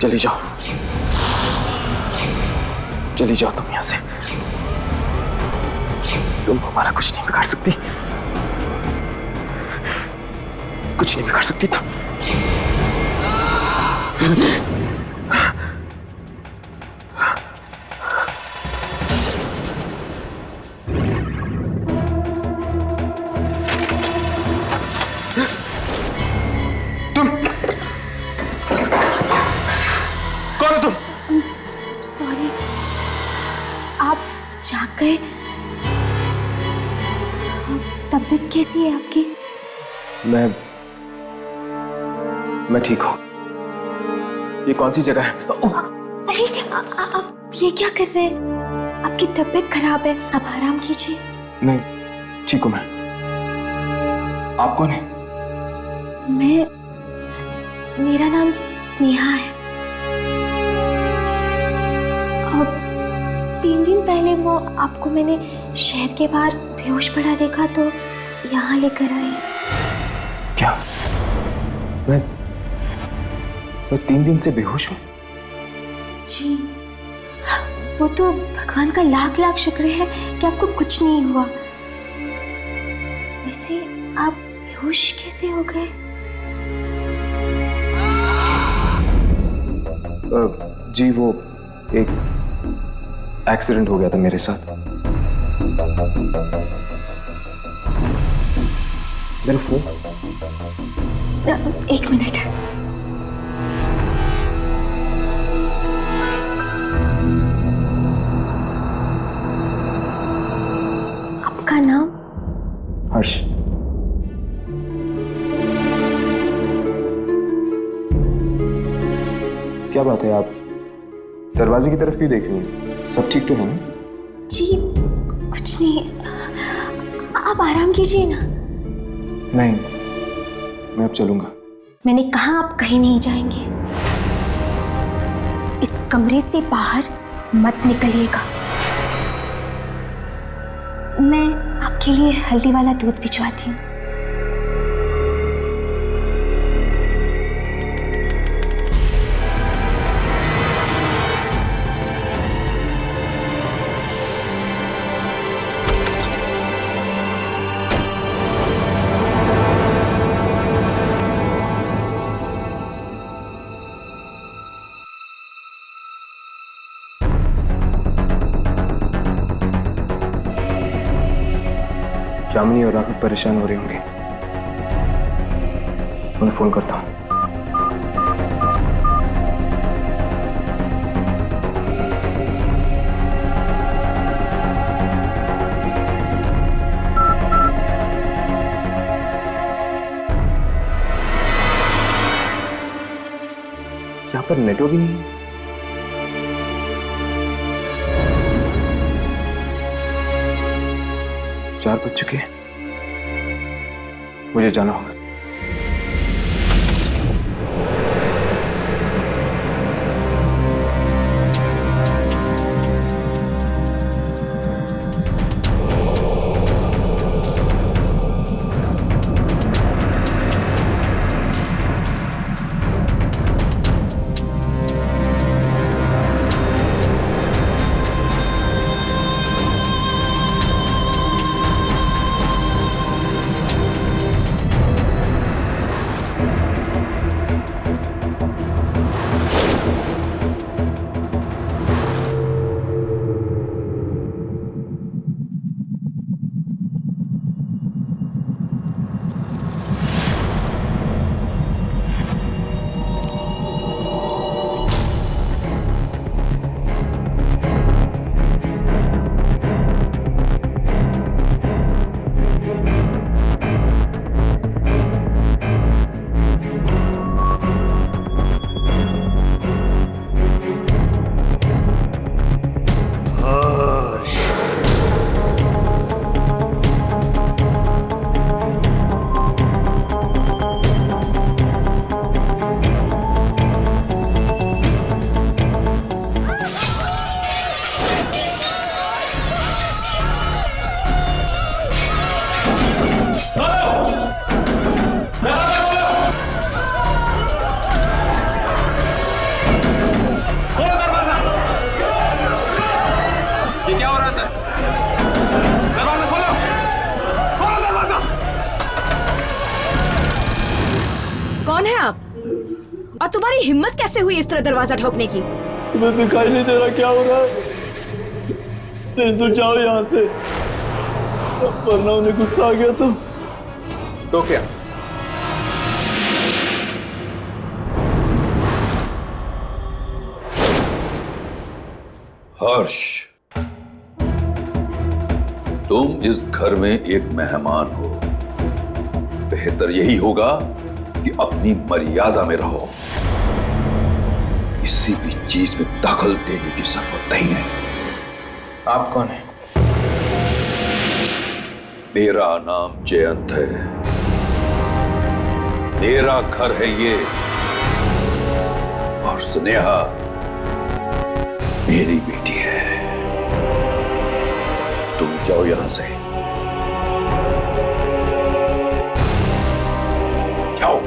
चली जाओ, चली जाओ तुम यहां से। तुम हमारा कुछ नहीं बिगाड़ सकती, कुछ नहीं बिगाड़ सकती तुम। कौन हो तुम? सॉरी, आप जाग गए। तबीयत कैसी है आपकी? मैं ठीक हूँ। ये कौन सी जगह है? अरे आप ये क्या कर रहे हैं? आपकी तबीयत खराब है, आप आराम कीजिए। नहीं, ठीक हूँ मैं। आप कौन है? मेरा नाम स्नेहा है। अब 3 दिन पहले वो आपको मैंने शहर के बाहर बेहोश पड़ा देखा तो यहाँ लेकर आई। क्या? मैं 3 दिन से बेहोश हूँ? जी, वो तो भगवान का लाख लाख शुक्र है कि आपको कुछ नहीं हुआ। वैसे आप बेहोश कैसे हो गए? जी, वो एक एक्सीडेंट हो गया था मेरे साथ। मेरा फोन? 1 मिनट। आपका नाम? हर्ष। क्या बात है, आप दरवाजे की तरफ क्यों देख रही हैं? सब ठीक तो है ना? जी कुछ नहीं, आप आराम कीजिए ना। नहीं, मैं अब चलूंगा। मैंने कहा आप कहीं नहीं जाएंगे। इस कमरे से बाहर मत निकलिएगा। मैं आपके लिए हल्दी वाला दूध भिजवाती हूँ। यामिनी और राघव परेशान हो रहे होंगे, उन्हें फोन करता हूँ। यहाँ पर नेटवर्क भी नहीं है। 4 बज चुके हैं, मुझे जाना होगा। और तुम्हारी हिम्मत कैसे हुई इस तरह दरवाजा ठोकने की? तुम्हें दिखाई नहीं दे रहा क्या हो रहा है? प्लीज तुम जाओ यहाँ से, वरना उन्हें गुस्सा आ गया तो क्या? हर्ष, तुम इस घर में एक मेहमान हो। बेहतर यही होगा कि अपनी मर्यादा में रहो। किसी भी चीज में दखल देने की जरूरत नहीं है। आप कौन है? मेरा नाम जयंत है। मेरा घर है ये, और स्नेहा मेरी बेटी है। तुम जाओ यहां से, जाओ।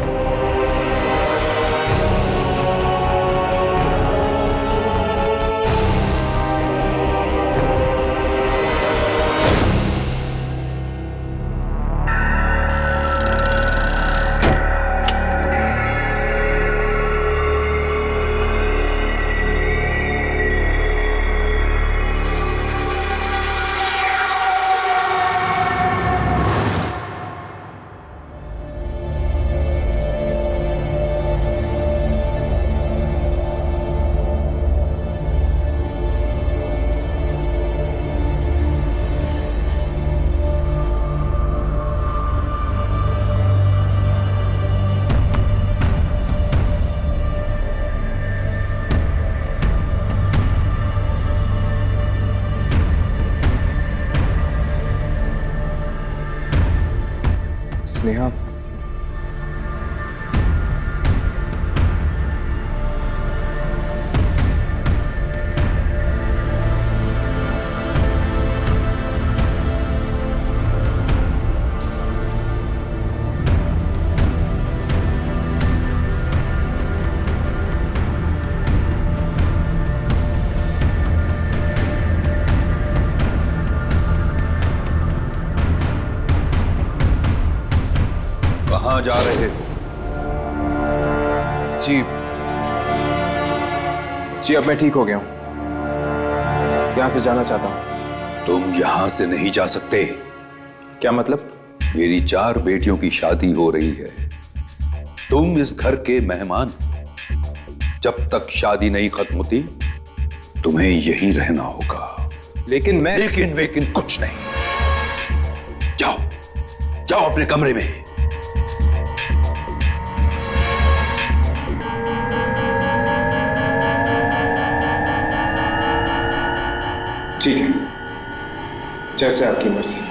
स्नेहा, कहां जा रहे हो? जी जी, अब मैं ठीक हो गया हूं। यहां से जाना चाहता हूं। तुम यहां से नहीं जा सकते। क्या मतलब? मेरी 4 बेटियों की शादी हो रही है। तुम इस घर के मेहमान। जब तक शादी नहीं खत्म होती तुम्हें यहीं रहना होगा। लेकिन मैं लेकिन कुछ नहीं। जाओ जाओ अपने कमरे में। ठीक है, जैसे आपकी मर्जी।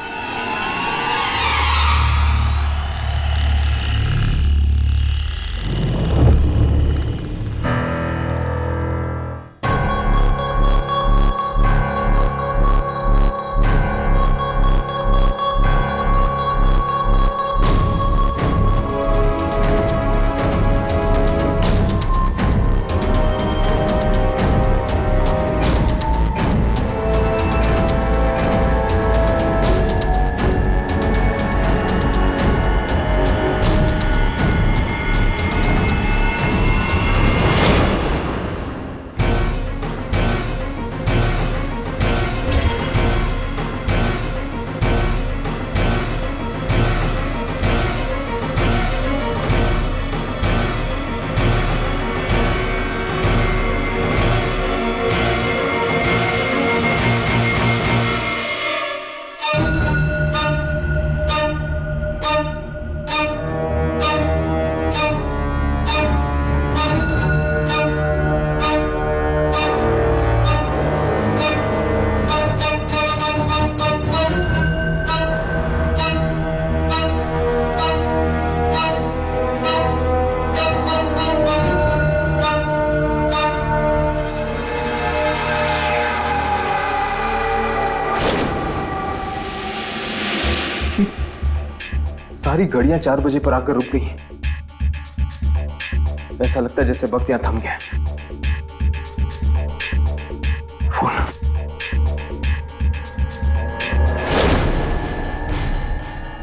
सारी घड़ियां 4 बजे पर आकर रुक गई हैं। ऐसा लगता है जैसे वक्त यहां थम गया। फोन।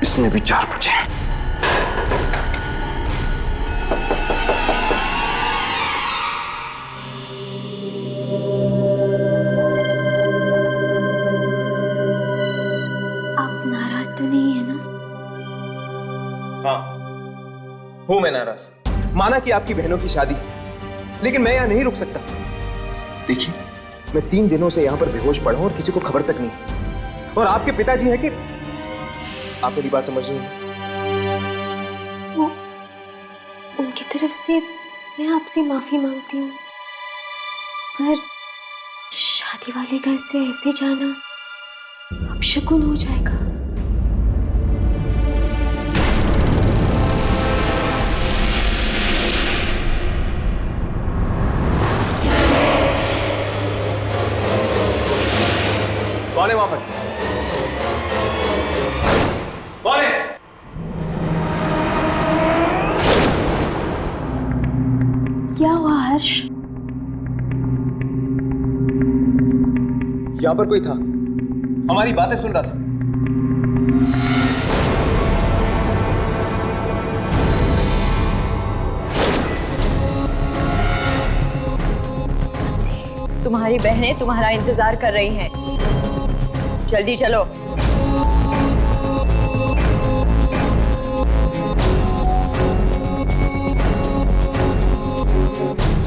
इसमें भी 4 बजे। हूं मैं नाराज। माना कि आपकी बहनों की शादी, लेकिन मैं यहां नहीं रुक सकता। देखिए, मैं 3 दिनों से यहां पर बेहोश पड़ा हूं और किसी को खबर तक नहीं। और आपके पिताजी हैं कि आप मेरी बात समझ रही हैं? वो उनकी तरफ से मैं आपसे माफी मांगती हूँ, पर शादी वाले घर से ऐसे जाना अपशकुन हो जाएगा। कौन है वहां पर? कौन है? क्या हुआ हर्ष? यहां पर कोई था, हमारी बातें सुन रहा था। तुम्हारी बहनें तुम्हारा इंतजार कर रही हैं। जल्दी चलो।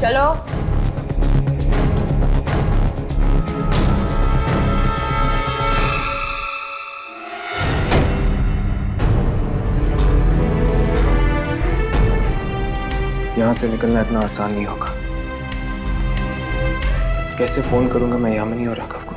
चलो। यहां से निकलना इतना आसान नहीं होगा। कैसे फोन करूंगा मैं यामिनी और राघव को?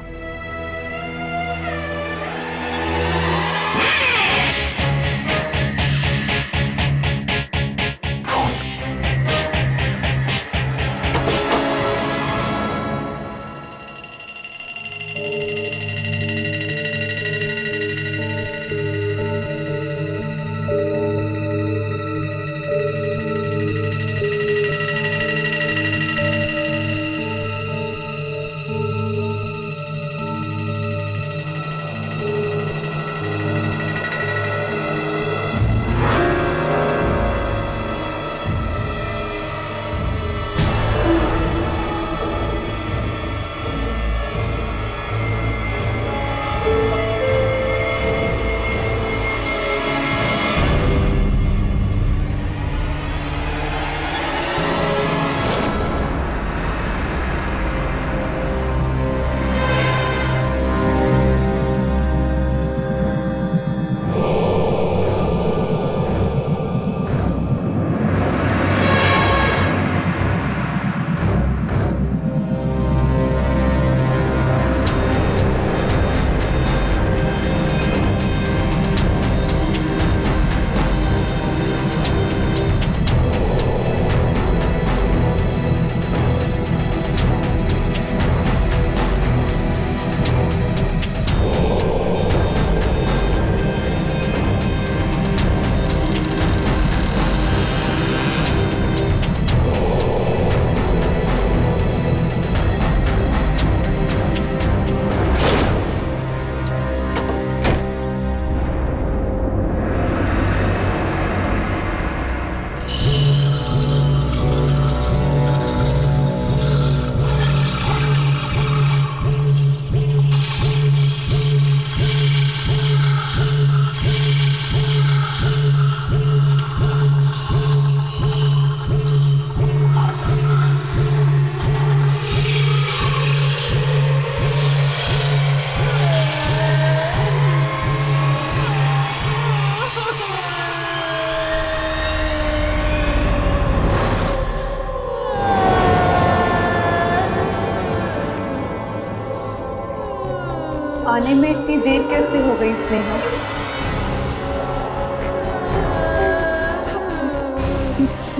आने में इतनी देर कैसे हो गई स्नेहा?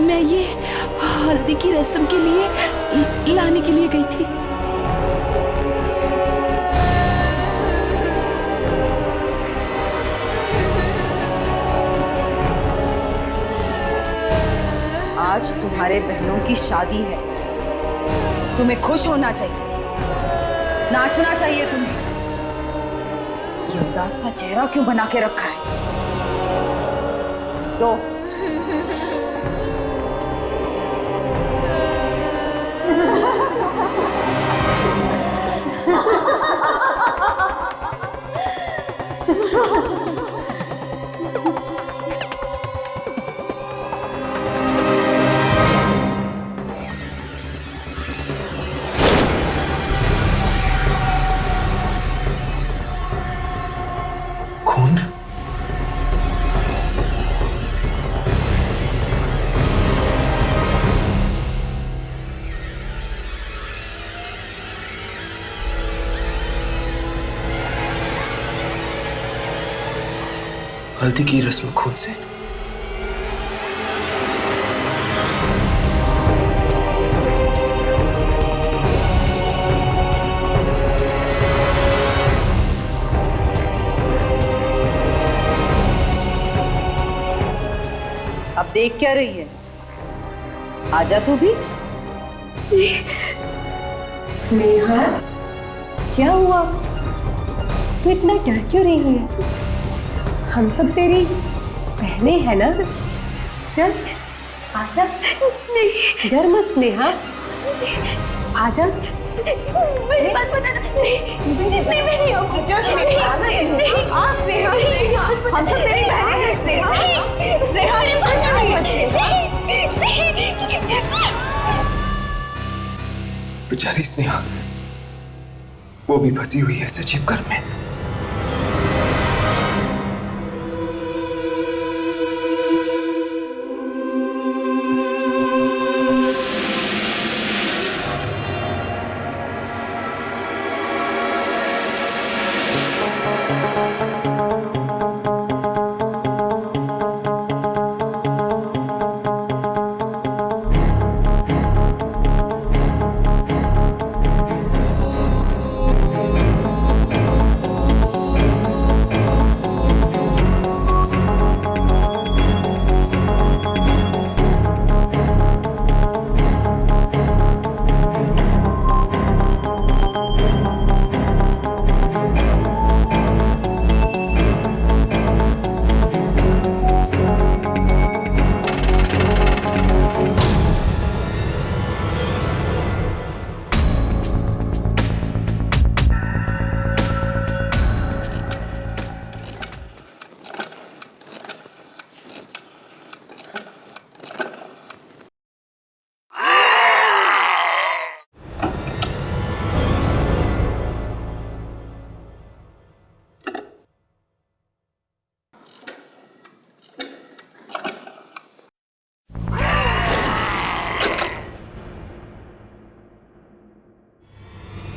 मैं ये हल्दी की रस्म के लिए लाने के लिए गई थी। आज तुम्हारे बहनों की शादी है, तुम्हें खुश होना चाहिए, नाचना चाहिए तुम्हें। ये उदास सा चेहरा क्यों बना के रखा है? तो हल्दी की रस्म खून से। अब देख क्या रही है? आजा तू भी। स्नेहा, क्या हुआ? तू इतना डर क्यों रही है? हम सब तेरी बहनें हैं ना? चल आजा। नहीं, डर मत स्नेहा, आजा। मेरे पास बता दो। नहीं मैं नहीं आऊंगी। हम सब तेरी बहनें हैं स्नेहा। स्नेहा ये बहाना नहीं है। बेचारी स्नेहा, वो भी फंसी हुई है सजीव घर में।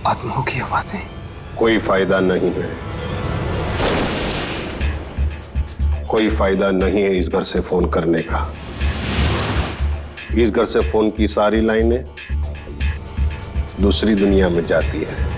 आत्माओं की आवाजें। कोई फायदा नहीं है, कोई फायदा नहीं है इस घर से फोन करने का। इस घर से फोन की सारी लाइनें दूसरी दुनिया में जाती है।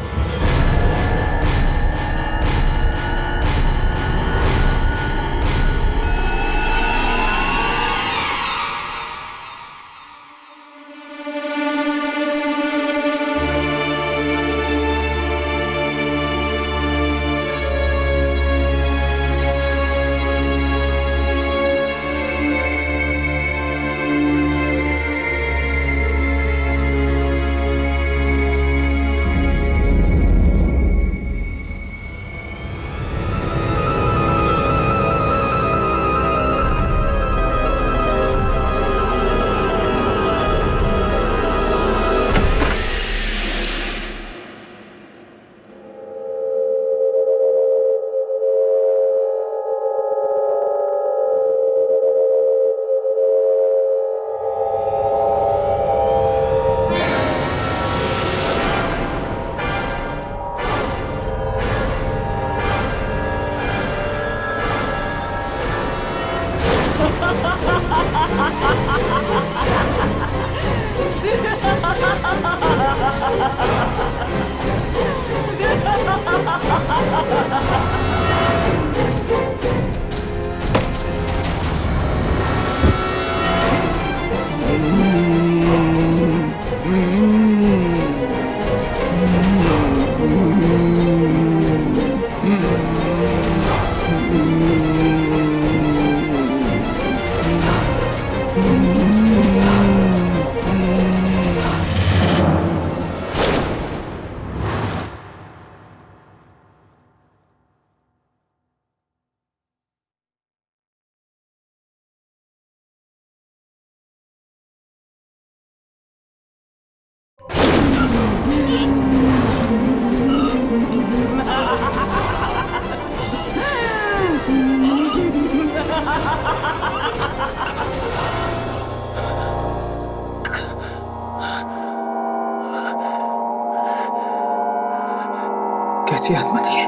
कैसी आत्मा थी?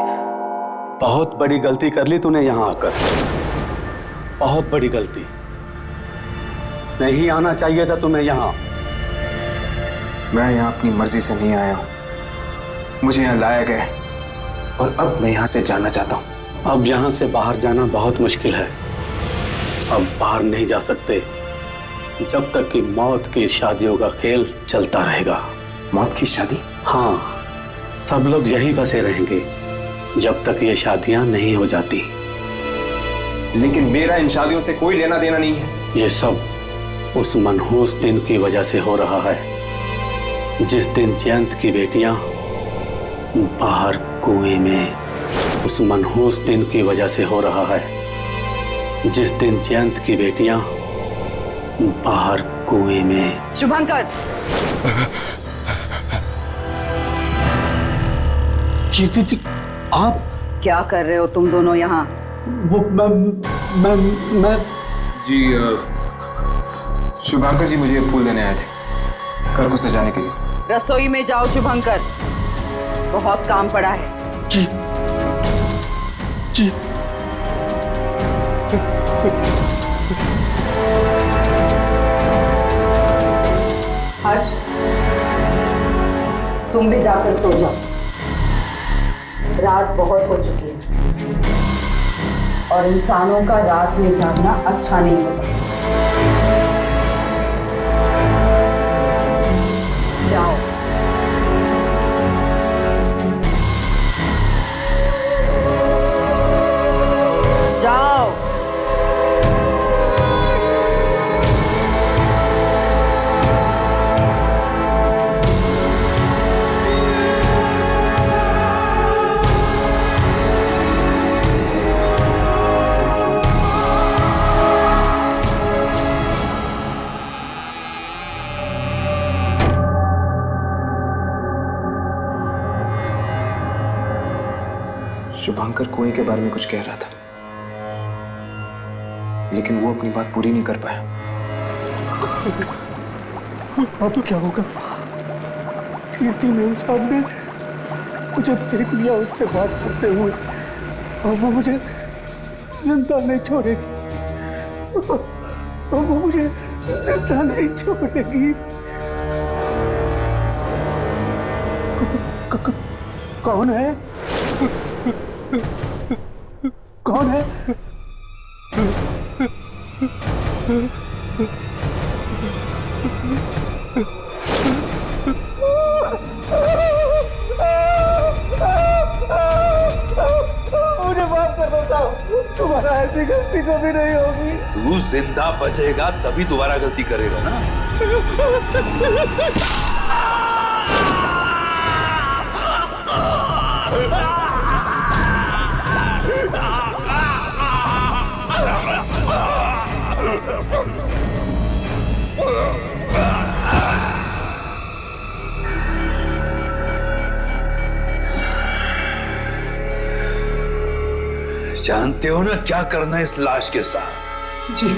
बहुत बड़ी गलती कर ली तूने यहां आकर। बहुत बड़ी गलती। नहीं आना चाहिए था तुम्हें यहाँ। मैं यहाँ अपनी मर्जी से नहीं आया हूँ, मुझे यहाँ लाया गया है और अब मैं यहाँ से जाना चाहता हूँ। अब यहाँ से बाहर जाना बहुत मुश्किल है। अब बाहर नहीं जा सकते जब तक कि मौत की शादियों का खेल चलता रहेगा। मौत की शादी? हाँ, सब लोग यहीं बसे रहेंगे जब तक ये शादियां नहीं हो जाती। लेकिन मेरा इन शादियों से कोई लेना देना नहीं है। ये सब उस मनहूस दिन की वजह से हो रहा है जिस दिन जयंत की बेटियां बाहर कुएं में, उस मनहूस दिन की वजह से हो रहा है जिस दिन जयंत की बेटियां बाहर कुएं में। शुभंकर, कीर्ति जी, आप क्या कर रहे हो तुम दोनों यहाँ? वो मैं जी शुभंकर जी मुझे फूल देने आए थे घर को सजाने के लिए। रसोई में जाओ शुभंकर, बहुत काम पड़ा है। जी जी। हर्ष, तुम भी जाकर सो जाओ, रात बहुत हो चुकी है और इंसानों का रात में जागना अच्छा नहीं होता। जाओ। जाओ। शुभंकर कुएं के बारे में कुछ कह रहा था लेकिन वो अपनी बात पूरी नहीं कर पाया। अब क्या होगा? कीर्ति मेरे सामने मुझे देख लिया उससे बात करते हुए, अब वो मुझे जिंदा नहीं छोड़ेगी। अब वो मुझे जिंदा नहीं छोड़ेगी। कौन है? कौन है? मुझे माफ कर दो साहब, तुम्हारा ऐसी गलती कभी नहीं होगी। तू जिंदा बचेगा तभी दोबारा गलती करेगा ना। जानते हो ना क्या करना है इस लाश के साथ? जी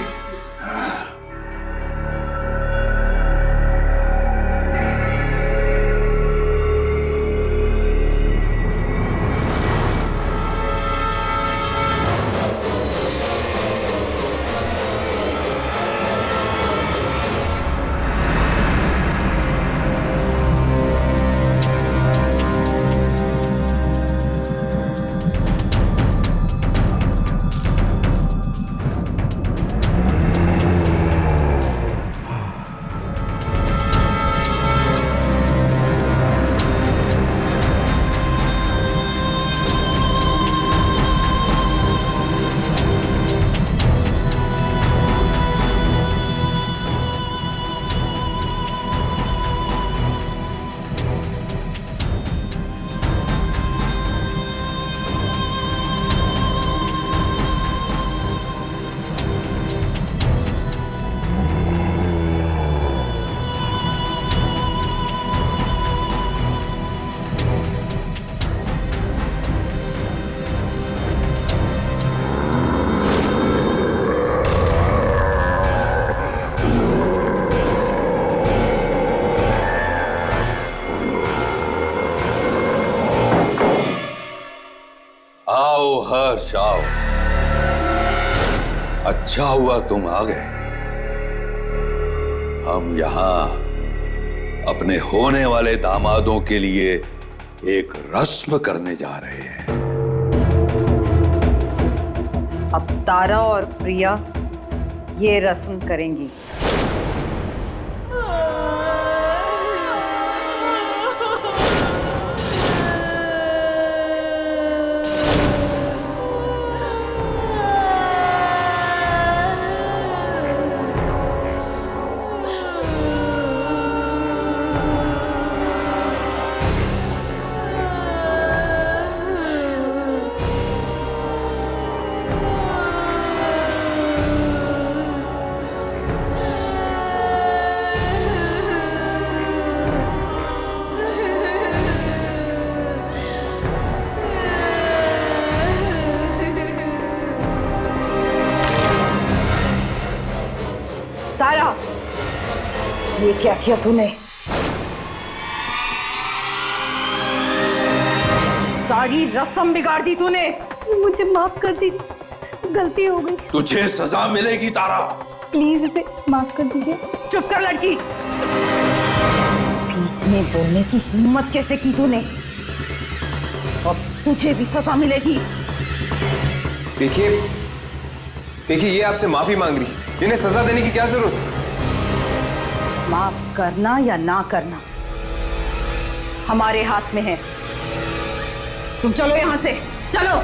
हर्ष आओ। अच्छा हुआ तुम आ गए। हम यहां अपने होने वाले दामादों के लिए एक रस्म करने जा रहे हैं। अब तारा और प्रिया ये रस्म करेंगी। तारा, ये क्या किया तूने? सारी रस्म बिगाड़ दी तूने। मुझे माफ कर दीजिए, गलती हो गई। तुझे सजा मिलेगी तारा। प्लीज इसे माफ कर दीजिए। चुप कर लड़की। बीच में बोलने की हिम्मत कैसे की तूने? अब तुझे भी सजा मिलेगी। देखिए देखिए, ये आपसे माफी मांग रही, इन्हें सजा देने की क्या जरूरत है? माफ करना या ना करना हमारे हाथ में है। तुम चलो यहां से, चलो।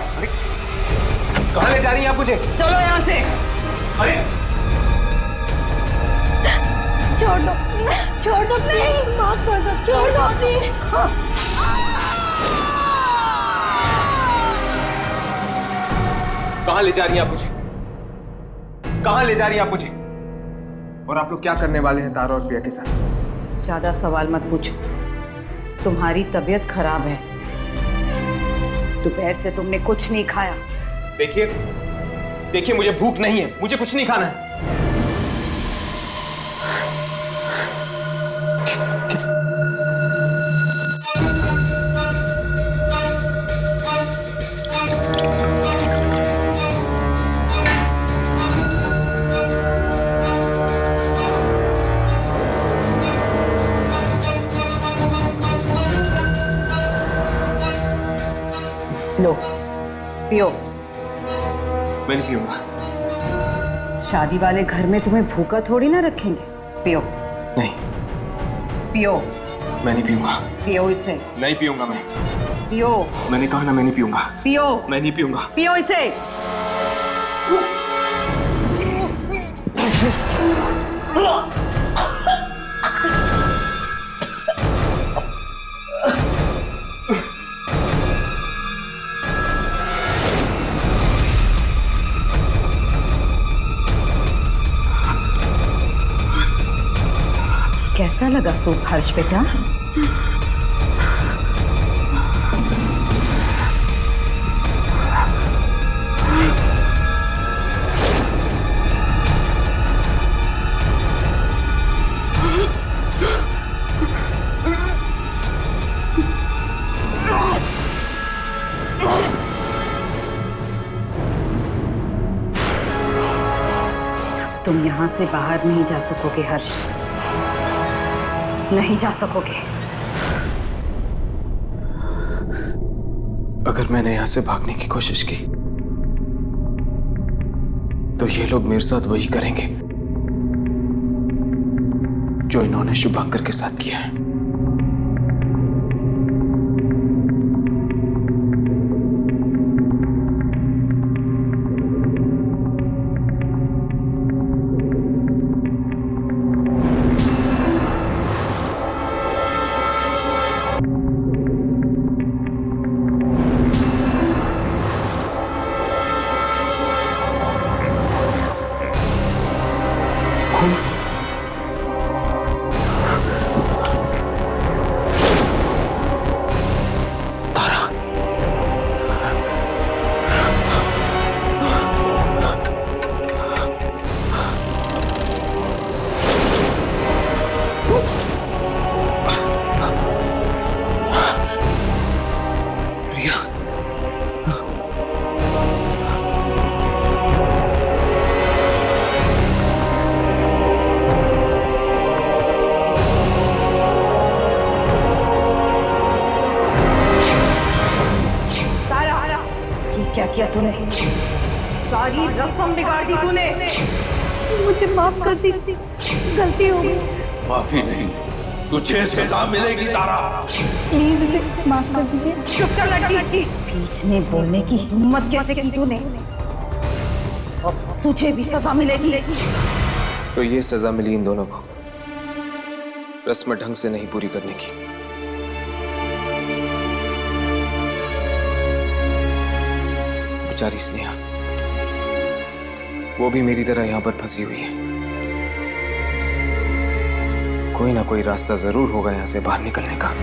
कहां ले जा रही हैं आप मुझे? चलो यहां से। अरे छोड़ दो, छोड़ दो, नहीं, माफ कर दो, छोड़ दो प्लीज। कहां ले जा रही हैं आप मुझे? कहां ले जा रही हैं आप मुझे? और आप लोग क्या करने वाले हैं तारा और प्रिया के साथ? ज्यादा सवाल मत पूछो। तुम्हारी तबीयत खराब है, दोपहर से तुमने कुछ नहीं खाया। देखिए देखिए, मुझे भूख नहीं है, मुझे कुछ नहीं खाना है। लो पियो। मैं नहीं पीऊंगा। शादी वाले घर में तुम्हें भूखा थोड़ी ना रखेंगे। पियो। नहीं, पियो। मैं नहीं पीऊंगा। पियो इसे। नहीं पीऊंगा मैं। पियो। मैंने कहा ना, मैं नहीं पीऊंगा। पियो। मैं नहीं पीऊंगा। पियो इसे। कैसा लगा सूप हर्ष बेटा? तुम यहां से बाहर नहीं जा सकोगे हर्ष, नहीं जा सकोगे। अगर मैंने यहां से भागने की कोशिश की तो ये लोग मेरे साथ वही करेंगे जो इन्होंने शुभांकर के साथ किया है। किया तूने? सारी रस्म बिगाड़ दी तूने। मुझे माफ कर दीजिए, गलती हो गई। माफी नहीं, तुझे सजा मिलेगी तारा। प्लीज इसे माफ कर दीजिए। चुप कर लड़की। बीच में बोलने की हिम्मत कैसे की तूने? तुझे भी सजा मिलेगी। तो ये सजा मिली इन दोनों को रस्म ढंग से नहीं पूरी करने की। बेचारी स्नेहा, वो भी मेरी तरह यहां पर फंसी हुई है। कोई ना कोई रास्ता जरूर होगा यहां से बाहर निकलने का।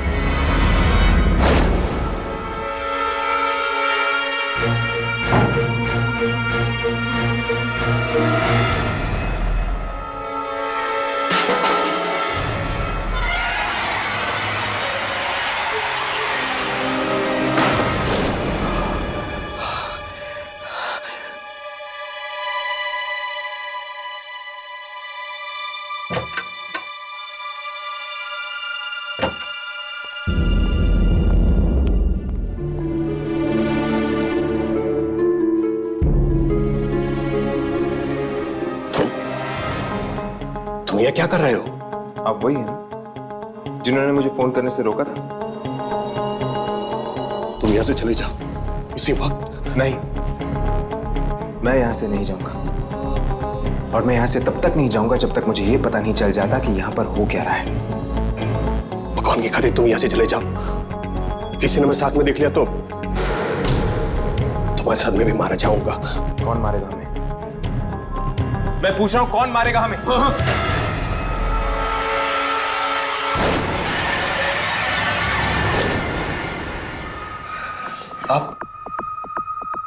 तुम ये क्या कर रहे हो? आप वही है ना जिन्होंने मुझे फोन करने से रोका था? तुम यहां से चले जाओ इसी वक्त। नहीं, मैं यहां से नहीं जाऊंगा। और मैं यहां से तब तक नहीं जाऊंगा जब तक मुझे यह पता नहीं चल जाता कि यहां पर हो क्या रहा है। भगवान की खातिर तुम यहां से चले जाओ। किसी ने मैं साथ में देख लिया तो तुम्हारे साथ मैं भी मारा जाऊंगा। कौन मारेगा हमें? मैं पूछ रहा हूं, कौन मारेगा हमें?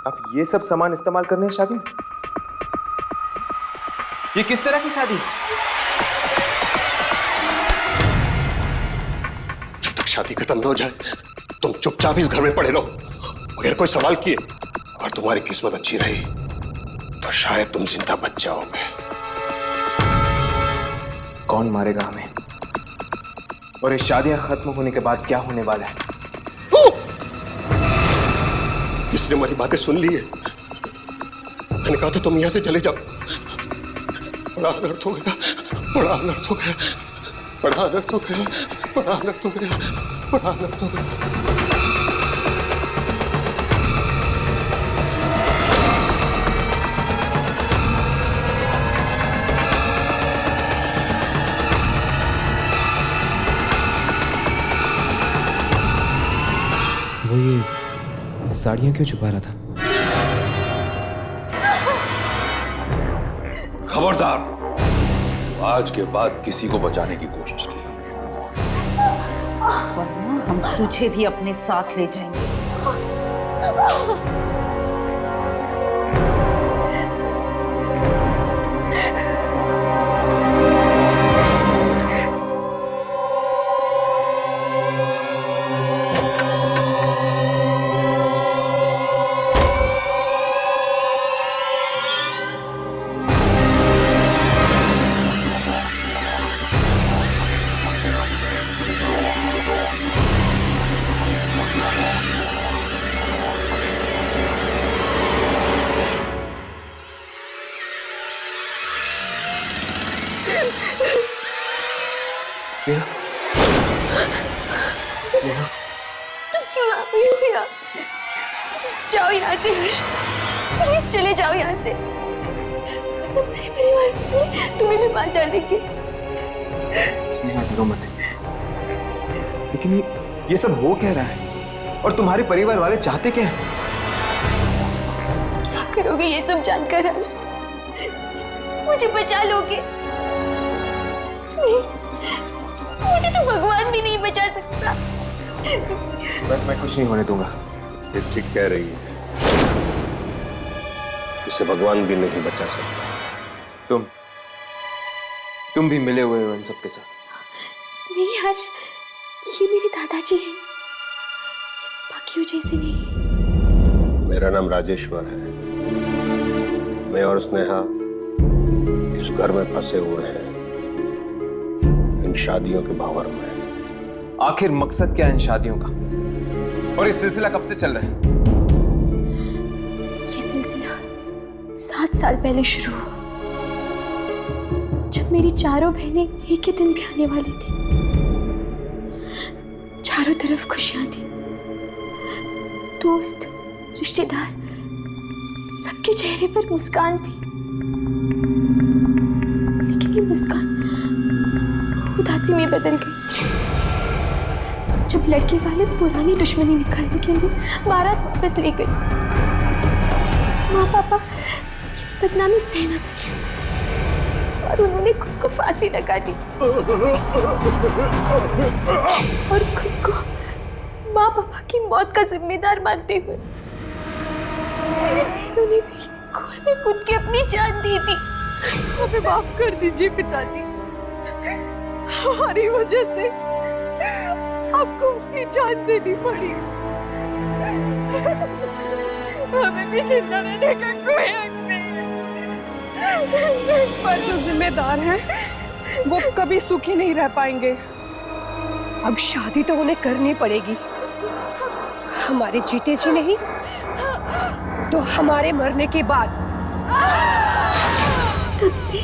आप ये सब सामान इस्तेमाल करने हैं शादी में? ये किस तरह की शादी? जब तक शादी खत्म न हो जाए तुम चुपचाप इस घर में पड़े रहो। अगर कोई सवाल किए और तुम्हारी किस्मत अच्छी रही तो शायद तुम जिंदा बच जाओगे। कौन मारेगा हमें? और ये शादियां खत्म होने के बाद क्या होने वाला है? किसने हमारी बातें सुन ली है? मैंने कहा था तुम यहां से चले जाओ। बड़ा अनर्थ हो गया, बड़ा अनर्थ हो गया, बड़ा अनर्थ हो गया, बड़ा अनर्थ हो गया, बड़ा अनर्थ हो गया। वो ये साड़ियां क्यों छुपा रहा था? खबरदार, आज के बाद किसी को बचाने की कोशिश की वरना हम तुझे भी अपने साथ ले जाएंगे। स्नेहा, स्नेहा, तुम क्यों आ गई हो यहाँ? जाओ यहाँ से हर्ष, प्लीज चले जाओ यहाँ से। तुम मेरे परिवार के लिए तुम्हें भी मार डालेंगे। स्नेहा डरो मत। लेकिन ये सब हो क्या रहा है? और तुम्हारे परिवार वाले चाहते क्या है? क्या करोगे ये सब जानकर हर्ष? मुझे बचा लोगे? नहीं, मुझे तो भगवान भी नहीं बचा सकता। मैं कुछ नहीं होने दूंगा। ये ठीक कह रही है, इसे भगवान भी नहीं बचा सकता। तुम भी मिले हुए हो इन सब के साथ। नहीं हर्ष, ये मेरे दादाजी हैं, बाकियों जैसे नहीं। मेरा नाम राजेश्वर है। मैं और स्नेहा इस घर में फंसे हुए हैं, इन शादियों के भावर में। आखिर मकसद क्या है इन शादियों का? और ये सिलसिला कब से चल रहा है? ये सिलसिला 7 साल पहले शुरू हुआ, जब मेरी चारों बहनें एक ही दिन भी आने वाली थी। चारों तरफ खुशियां थी, दोस्त, रिश्तेदार, सबके चेहरे पर मुस्कान थी। लेकिन ये मुस्कान उदासी में बदल गई जब लड़के वाले पुरानी दुश्मनी निकालने के लिए बारात वापस ले गए। माँ पापा बदनामी सह ना सके और उन्होंने खुद को फांसी लगा दी और खुद को माँ पापा की मौत का जिम्मेदार मानते हुए मेरी बहनों ने भी कुएं में कूद के अपनी जान दी थी। हमें माफ कर दीजिए पिताजी, हमारी वजह से आपको अपनी जान देनी पड़ी। हमें भी जिंदा रहने का कोई हक नहीं है, पर जो जिम्मेदार हैं वो कभी सुखी नहीं रह पाएंगे। अब शादी तो उन्हें करनी पड़ेगी, हमारे जीते जी नहीं तो हमारे मरने के बाद। तब से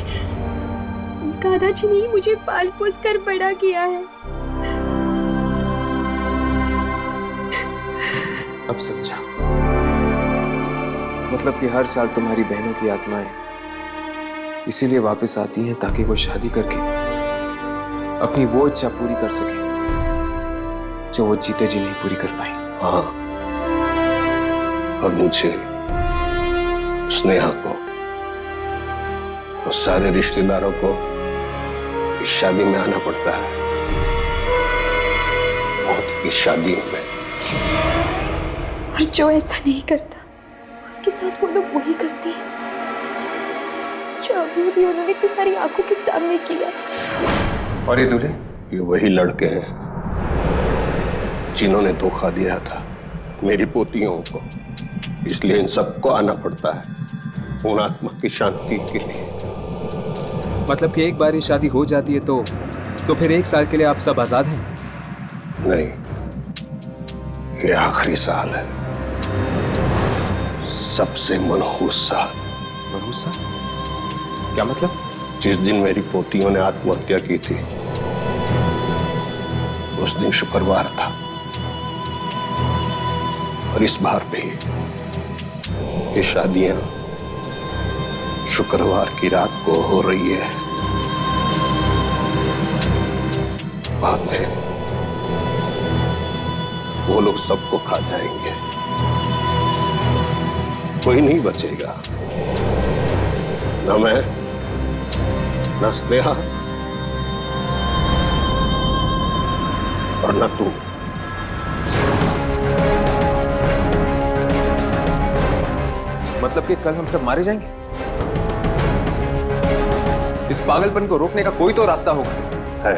दादाजी ने ही मुझे पाल पोस कर बड़ा किया है। अब समझा, मतलब कि हर साल तुम्हारी बहनों की आत्माएं इसीलिए वापस आती हैं ताकि वो शादी करके अपनी वो इच्छा पूरी कर सके जो वो जीते जी नहीं पूरी कर पाई। हाँ, और मुझे, स्नेहा को और सारे रिश्तेदारों को इस शादी में आना पड़ता है, मौत की शादी में। और जो ऐसा नहीं करता उसके साथ वो लोग वही करते हैं जो अभी अभी उन्होंने तुम्हारी आंखों के सामने किया। और ये दूल्हे? ये वही लड़के हैं जिन्होंने धोखा दिया था मेरी पोतियों को, इसलिए इन सबको आना पड़ता है उन आत्मा की शांति के लिए। मतलब कि एक बार ये शादी हो जाती है तो फिर 1 साल के लिए आप सब आजाद हैं? नहीं, ये आखिरी साल है, सबसे मनहूस साल। मनहूस साल? क्या मतलब? जिस दिन मेरी पोतियों ने आत्महत्या की थी उस दिन शुक्रवार था, और इस बार भी ये शादियां शुक्रवार की रात को हो रही है। बाद में वो लोग सबको खा जाएंगे, कोई नहीं बचेगा, ना मैं, ना स्नेहा और ना तू। मतलब कि कल हम सब मारे जाएंगे? इस पागलपन को रोकने का कोई तो रास्ता होगा। है,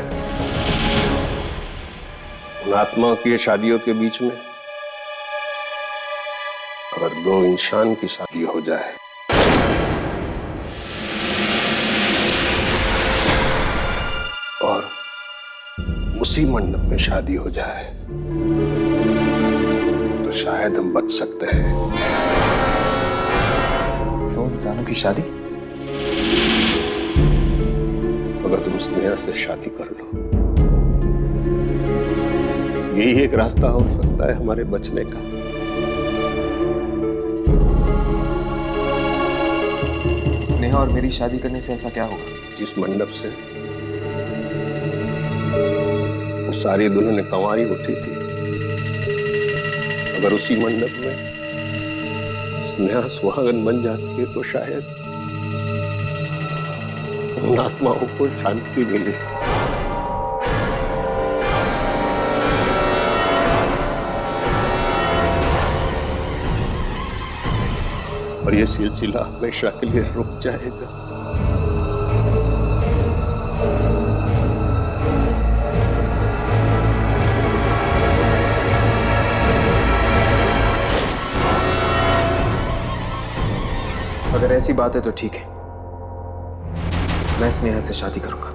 उन आत्माओं की शादियों के बीच में अगर 2 इंसान की शादी हो जाए और उसी मंडप में शादी हो जाए तो शायद हम बच सकते हैं। 2 इंसानों की शादी? अगर तुम स्नेहा से शादी कर लो, यही एक रास्ता हो सकता है हमारे बचने का। स्नेहा और मेरी शादी करने से ऐसा क्या होगा? जिस मंडप से वो सारी दुल्हनें कंवारी उठी थी, अगर उसी मंडप में स्नेहा सुहागन बन जाती है तो शायद उन आत्माओं को शांति मिले। और ये सिलसिला हमेशा के लिए रुक जाएगा। अगर ऐसी बात है तो ठीक है, मैं स्नेहा से शादी करूंगा।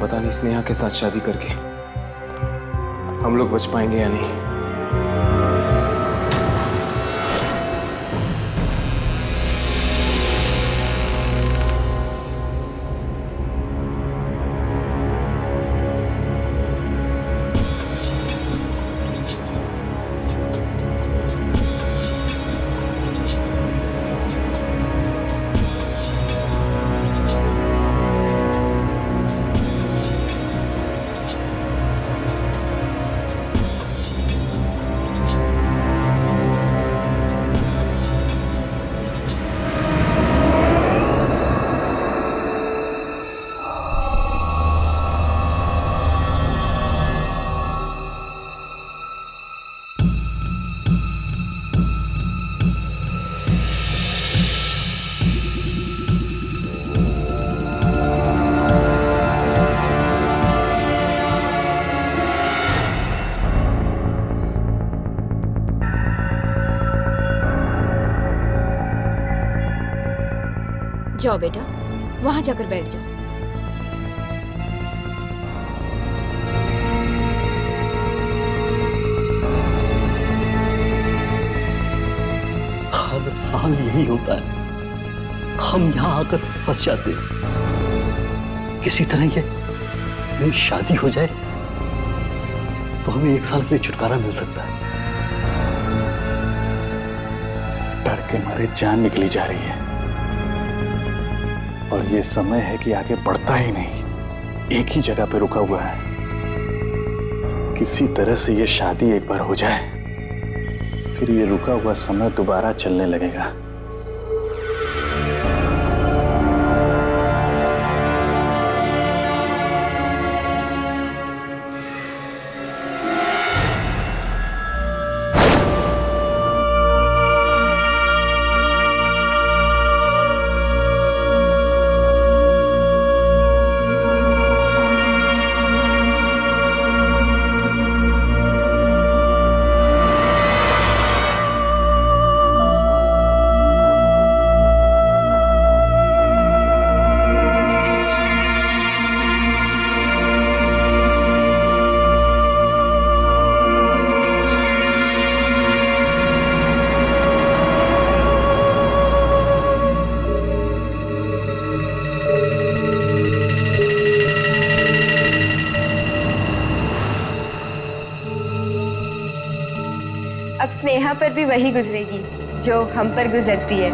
पता नहीं स्नेहा के साथ शादी करके हम लोग बच पाएंगे या नहीं। जाओ बेटा, वहां जाकर बैठ जाओ। हर साल यही होता है, हम यहाँ आकर फंस जाते हैं। किसी तरह ये मेरी शादी हो जाए तो हमें 1 साल के लिए छुटकारा मिल सकता है। डर के मारे जान निकली जा रही है और ये समय है कि आगे बढ़ता ही नहीं, एक ही जगह पे रुका हुआ है। किसी तरह से ये शादी एक बार हो जाए, फिर ये रुका हुआ समय दोबारा चलने लगेगा। अब स्नेहा पर भी वही गुजरेगी जो हम पर गुजरती है।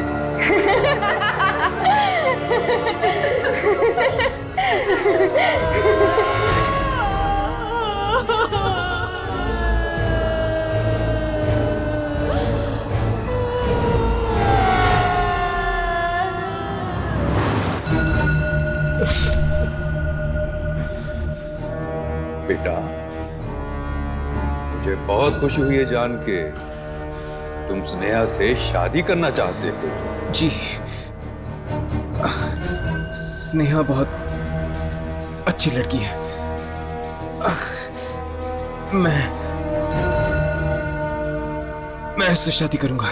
बेटा, मुझे बहुत खुशी हुई है जान के तुम स्नेहा से शादी करना चाहते हो। जी, स्नेहा बहुत अच्छी लड़की है। मैं इससे शादी करूंगा।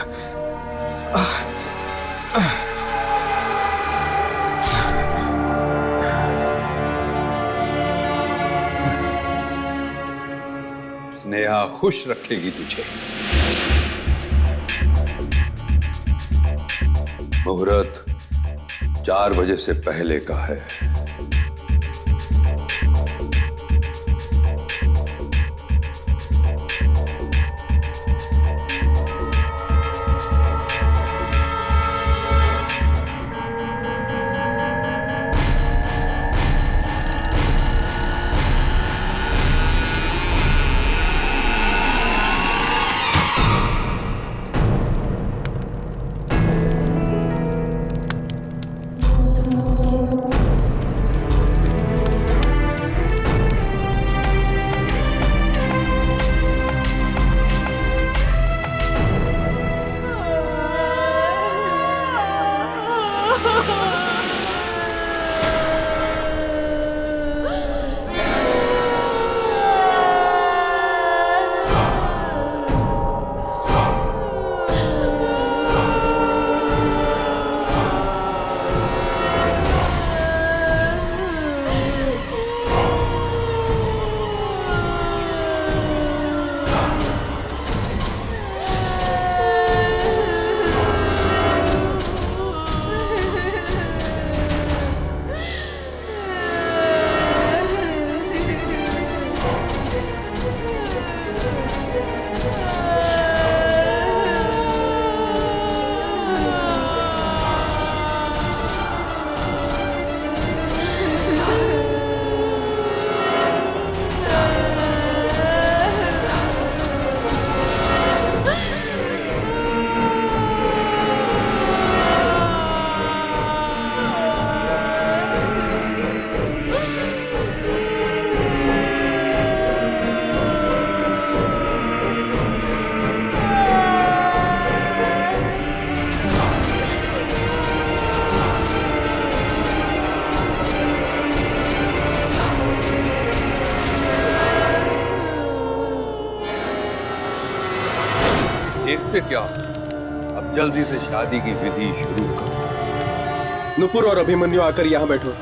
स्नेहा खुश रखेगी तुझे। मुहूर्त 4 बजे से पहले का है। सोचोगे क्या? अब जल्दी से शादी की विधि शुरू करो। नुपुर और अभिमन्यु आकर यहां बैठो।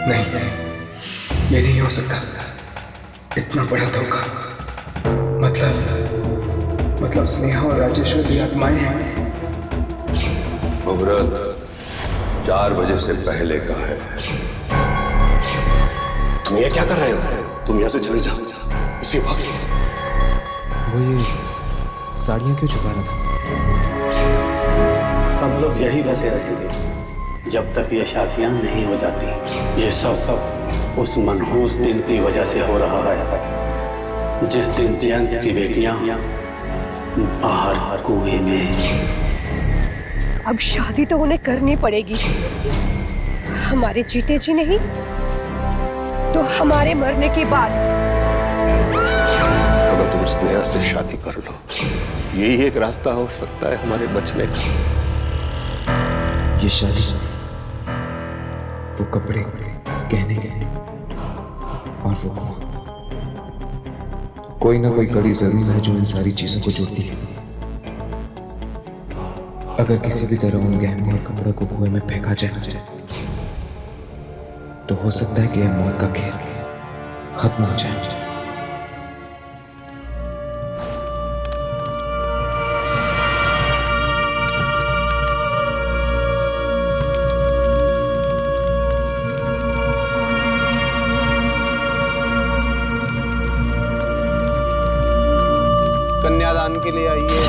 नहीं, ये नहीं हो सकता। इतना बड़ा धोखा। मतलब स्नेहा और राजेश्वरी आत्माएं हैं। मुहूर्त 4 बजे से पहले का है। तुम ये क्या कर रहे हो? तुम यहाँ से चले जाओ इसी वक्त। वो ये साड़ियां क्यों छुपा रहा था? सब लोग यही बसे रहेंगे जब तक ये शादियां नहीं हो जाती। ये सब उस मनहूस दिन की वजह से हो रहा है जिस दिन जयंत की बेटियां बाहर कुएं में। अब शादी तो उन्हें करनी पड़ेगी। हमारे जीते जी नहीं तो हमारे मरने के बाद। अगर तुम स्नेहा से शादी कर लो, यही एक रास्ता हो सकता है हमारे बचने का। ये शादी, वो कपड़े, गहने और वो कोई ना कोई कड़ी जरूर है जो इन सारी चीजों को जोड़ती है। अगर किसी भी तरह उन गहनों और कपड़ों को कुएं में फेंका जाए तो हो सकता है कि यह मौत का खेल खत्म हो जाए। कन्यादान के लिए आइए।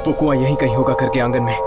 वो कुआं यहीं कहीं होगा घर के आंगन में।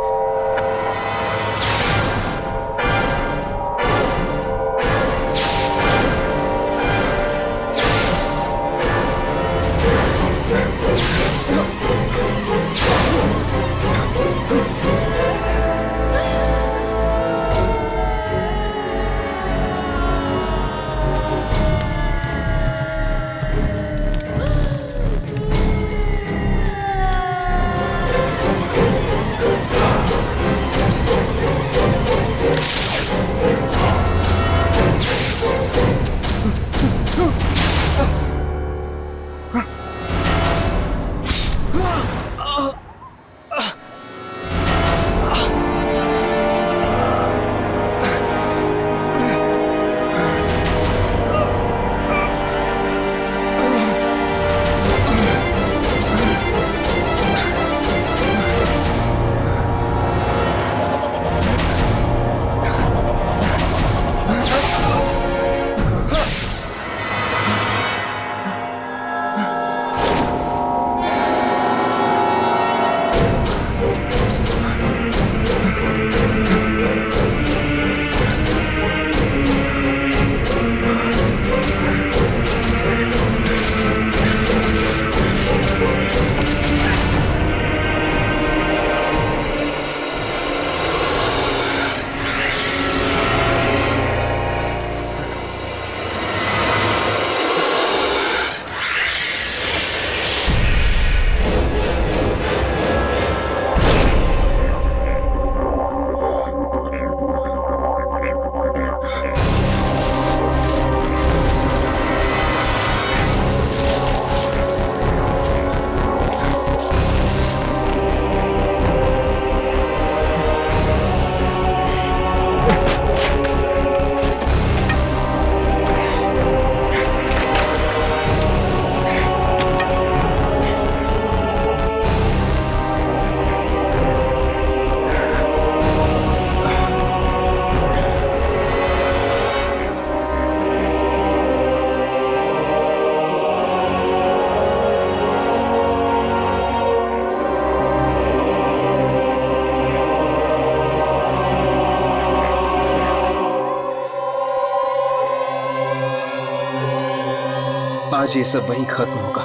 आज ये सब वहीं खत्म होगा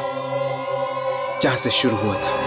जहां से शुरू हुआ था।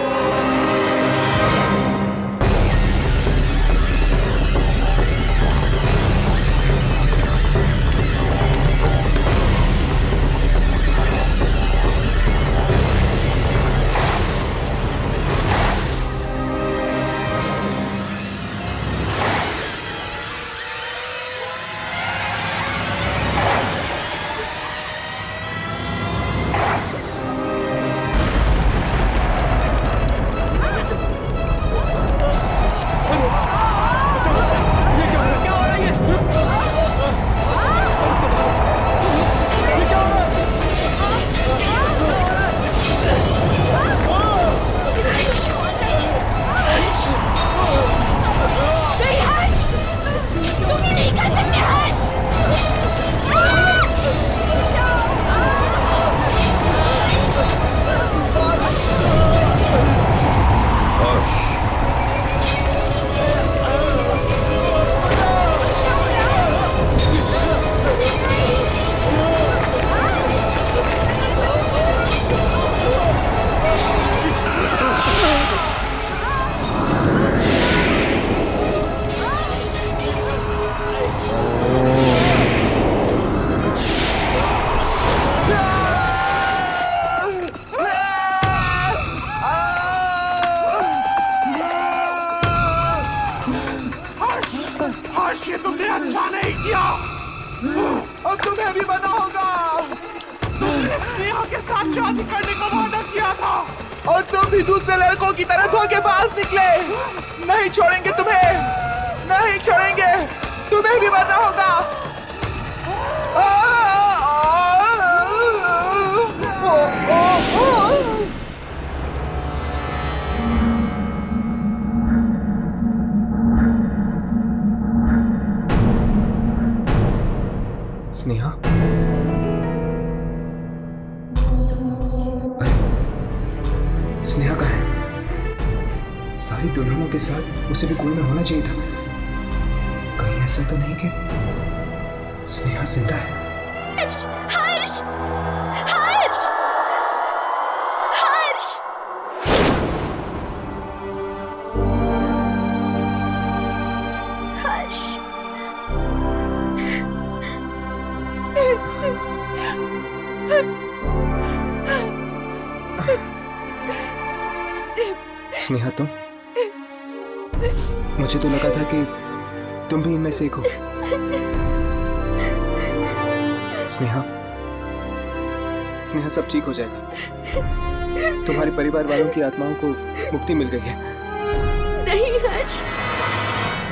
ये तुमने अच्छा नहीं किया और तुम्हें भी पता होगा तुमने स्नेहा के साथ शादी करने का वादा किया था और तुम भी दूसरे लड़कों की तरह धोखेबाज निकले। नहीं छोड़ेंगे तुम्हें, नहीं छोड़ेंगे, तुम्हें भी पता होगा। स्नेहा, स्नेहा कहाँ है? सारी दुल्हनों के साथ उसे भी कुएं में होना चाहिए था। कहीं ऐसा तो नहीं कि स्नेहा जिंदा है? हर्ष, हर्ष, हर्ष, हर्ष। हर्ष। स्नेहा, तुम? मुझे तो लगा था कि तुम भी इनमें से एक हो। स्नेहा, स्नेहा, सब ठीक हो जाएगा। तुम्हारे परिवार वालों की आत्माओं को मुक्ति मिल गई है। नहीं हर्ष,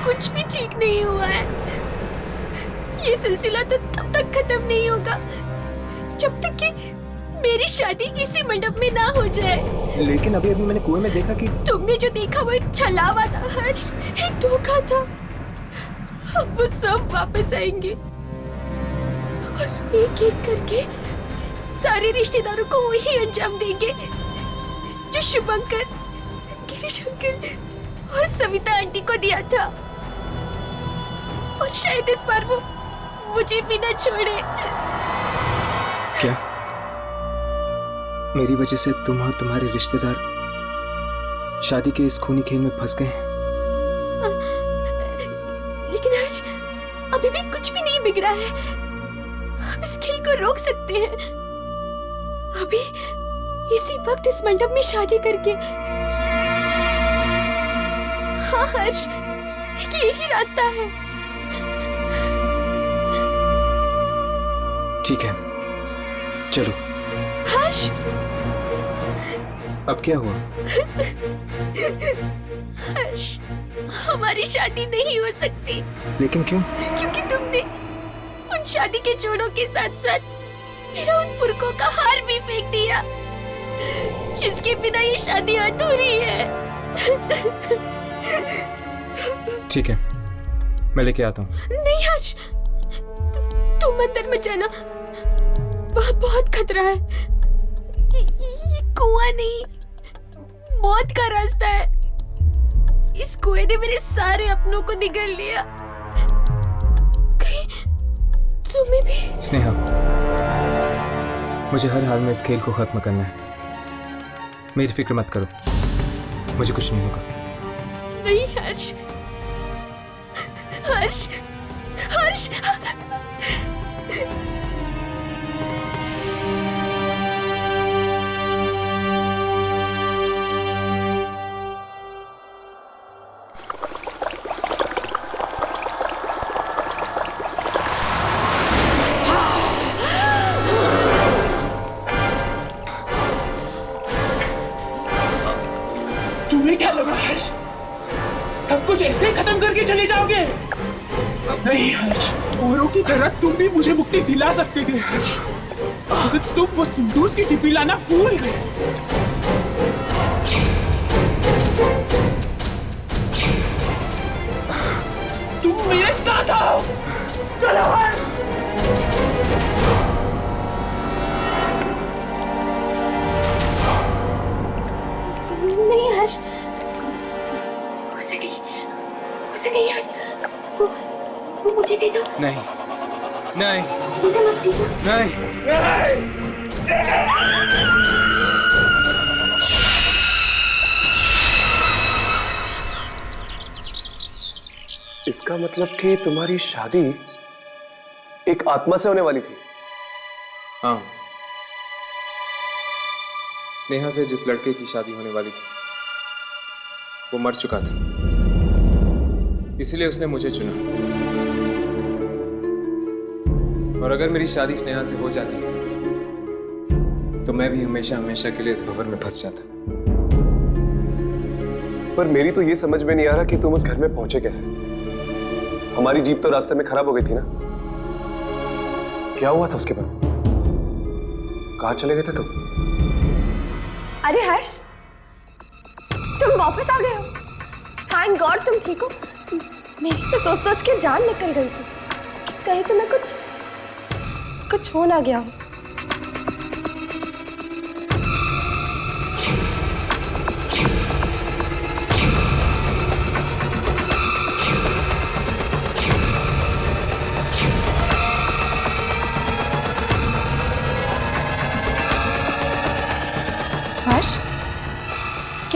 कुछ भी ठीक नहीं हुआ है। ये सिलसिला तो तब तक खत्म नहीं होगा जब तक कि मेरी शादी इसी मंडप में ना हो जाए। लेकिन अभी अभी मैंने कुएं में देखा कि तुमने जो देखा वो एक छलावा था हर्ष, एक धोखा था। अब वो सब वापस आएंगे और एक एक करके सारे रिश्तेदारों को वही अंजाम देंगे जो शुभंकर, गिरीश अंकल और सविता आंटी को दिया था। और शायद इस बार वो मुझे भी न छोड़े। क्या मेरी वजह से तुम और तुम्हारे रिश्तेदार शादी के इस खूनी खेल में फंस गए हैं? लेकिन आज अभी भी कुछ भी नहीं बिगड़ा है। हम इस खेल को रोक सकते हैं अभी, इसी वक्त इस मंडप में शादी करके। हाँ हर्ष, यही रास्ता है। ठीक है, चलो। हर्ष, अब क्या हुआ? हर्ष, हमारी शादी नहीं हो सकती। लेकिन क्यों? क्योंकि तुमने उन शादी के जोड़ों के साथ साथ मेरा उन पुरखों का हार भी फेंक दिया, जिसके बिना ये शादी अधूरी है। ठीक है, मैं लेके आता हूँ। नहीं हर्ष, तुम अंदर मत जाना, वहाँ बहुत खतरा है। ये कुआं नहीं, मौत का रास्ता है। इस कुएं ने मेरे सारे अपनों को निगल लिया। कहीं तुम्हें भी? स्नेहा, मुझे हर हाल में इस खेल को खत्म करना है। मेरी फिक्र मत करो, मुझे कुछ नहीं होगा। नहीं हर्ष, हर्ष, हर्ष। तुम्हें क्या लगा हर्ष, सब कुछ ऐसे खत्म करके चले जाओगे? नहीं हर्ष, औरों की तरह तुम भी मुझे मुक्ति दिला सकते थे हर्ष, अगर तुम वो सिंदूर की डिब्बी लाना भूल गए। तुम मेरे साथ आओ, चलो हर्ष। नहीं हर्ष, उसे नहीं हर्ष, वो मुझे दे दो। नहीं, नहीं, उसे मत दीजिए। नहीं। इसका मतलब कि तुम्हारी शादी एक आत्मा से होने वाली थी? हाँ, स्नेहा से जिस लड़के की शादी होने वाली थी वो मर चुका था, इसलिए उसने मुझे चुना। और अगर मेरी शादी स्नेहा से हो जाती तो मैं भी हमेशा हमेशा के लिए इस भंवर में फंस जाता। पर मेरी तो ये समझ में नहीं आ रहा कि तुम उस घर में पहुंचे कैसे। हमारी जीप तो रास्ते में खराब हो गई थी ना? क्या हुआ था उसके बाद? कहाँ चले गए थे तुम? अरे हर्ष, तुम वापस आ गए हो। थैंक गॉड तुम ठीक हो। मेरी तो सोच सोच के जान निकल गई थी, कहीं तुम्हें कुछ हो ना गया हो।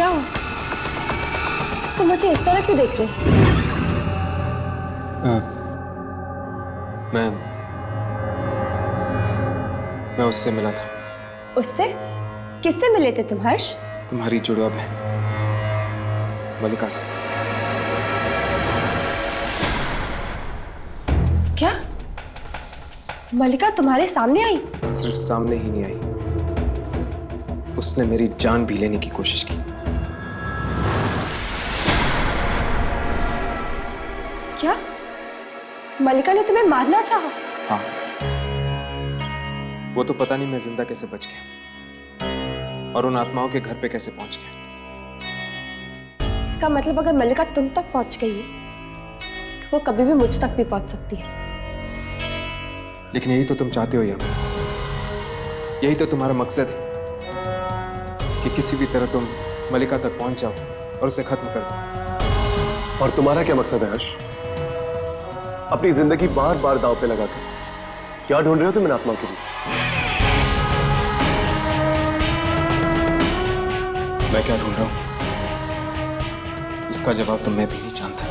हुआ? तुम मुझे इस तरह क्यों देख रहे? मैं उससे मिला था। उससे? किससे मिले थे तुम हर्ष? तुम्हारी जुड़वा बहन मलिका से। क्या मलिका तुम्हारे सामने आई? सिर्फ सामने ही नहीं आई, उसने मेरी जान भी लेने की कोशिश की। क्या मलिका ने तुम्हें मारना चाहा? हाँ, वो तो पता नहीं मैं जिंदा कैसे बच गया और उन आत्माओं के घर पे कैसे पहुंच गया। इसका मतलब अगर मलिका तुम तक पहुंच गई है तो वो कभी भी मुझ तक भी पहुंच सकती है। लेकिन यही तो तुम चाहते हो यार, यही तो तुम्हारा मकसद है कि किसी भी तरह तुम मलिका तक पहुंच जाओ और उसे खत्म कर दो। और तुम्हारा क्या मकसद है हर्ष? अपनी जिंदगी बार बार दांव पे लगा के क्या ढूंढ रहे हो तुम इन आत्माओं के लिए? मैं क्या ढूंढ रहा हूं इसका जवाब तो मैं भी नहीं जानता।